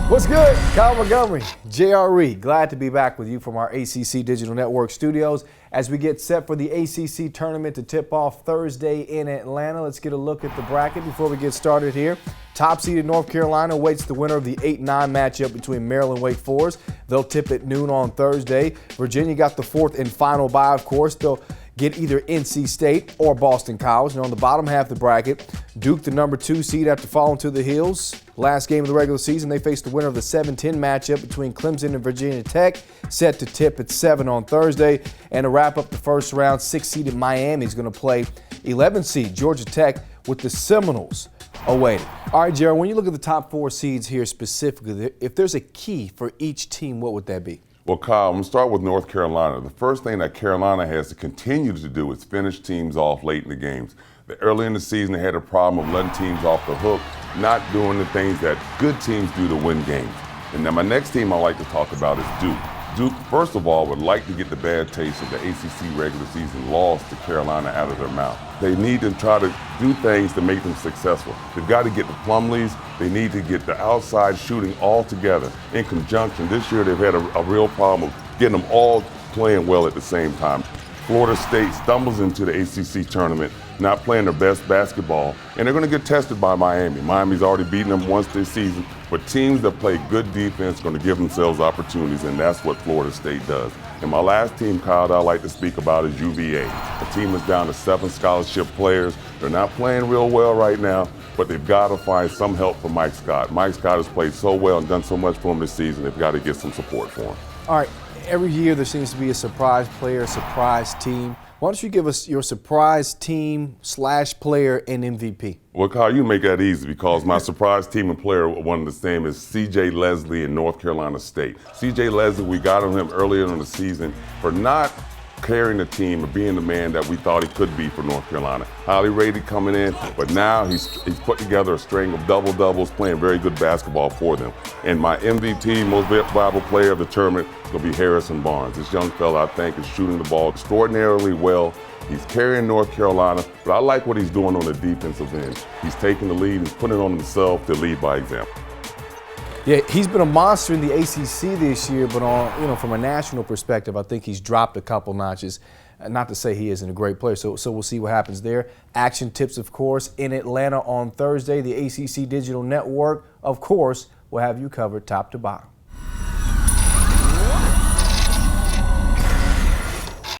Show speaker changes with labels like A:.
A: What's good? Kyle Montgomery, J.R. Reid. Glad to be back with you from our ACC Digital Network studios as we get set for the ACC tournament to tip off Thursday in Atlanta. Let's get a look at the bracket before we get started here. Top seeded North Carolina awaits the winner of the 8-9 matchup between Maryland and Wake Forest. They'll tip at noon on Thursday. Virginia got the fourth and final bye, of course. They'll get either NC State or Boston College. And on the bottom half of the bracket, Duke, the number 2 seed after falling to the heels. Last game of the regular season, they faced the winner of the 7-10 matchup between Clemson and Virginia Tech, set to tip at 7 on Thursday. And to wrap up the first round, 6-seeded Miami is going to play 11-seed Georgia Tech with the Seminoles awaiting. All right, Jared, when you look at the top 4 seeds here specifically, if there's a key for each team, what would that be?
B: Well, Kyle, I'm going to start with North Carolina. The first thing that Carolina has to continue to do is finish teams off late in the games. Early in the season, they had a problem of letting teams off the hook, not doing the things that good teams do to win games. And now my next team I like to talk about is Duke. Duke, first of all, would like to get the bad taste of the ACC regular season loss to Carolina out of their mouth. They need to try to do things to make them successful. They've got to get the Plumlees. They need to get the outside shooting all together in conjunction. This year they've had a real problem of getting them all playing well at the same time. Florida State stumbles into the ACC tournament, not playing their best basketball, and they're going to get tested by Miami. Miami's already beaten them once this season, but teams that play good defense are going to give themselves opportunities, and that's what Florida State does. And my last team, Kyle, that I like to speak about is UVA. The team is down to 7 scholarship players. They're not playing real well right now, but they've got to find some help from Mike Scott. Mike Scott has played so well and done so much for them this season, they've got to get some support for him.
A: All right. Every year there seems to be a surprise player, a surprise team. Why don't you give us your surprise team / player and MVP?
B: Well, Kyle, you make that easy because my surprise team and player, one of the same, is C.J. Leslie in North Carolina State. C.J. Leslie, we got on him earlier in the season for not carrying the team or being the man that we thought he could be for North Carolina. Highly rated coming in, but now he's put together a string of double-doubles, playing very good basketball for them. And my MVP, most valuable player of the tournament, is going to be Harrison Barnes. This young fella, I think, is shooting the ball extraordinarily well. He's carrying North Carolina, but I like what he's doing on the defensive end. He's taking the lead, he's putting it on himself to lead by example.
A: Yeah, he's been a monster in the ACC this year, but from a national perspective, I think he's dropped a couple notches. Not to say he isn't a great player, so we'll see what happens there. Action tips, of course, in Atlanta on Thursday. The ACC Digital Network, of course, will have you covered top to bottom.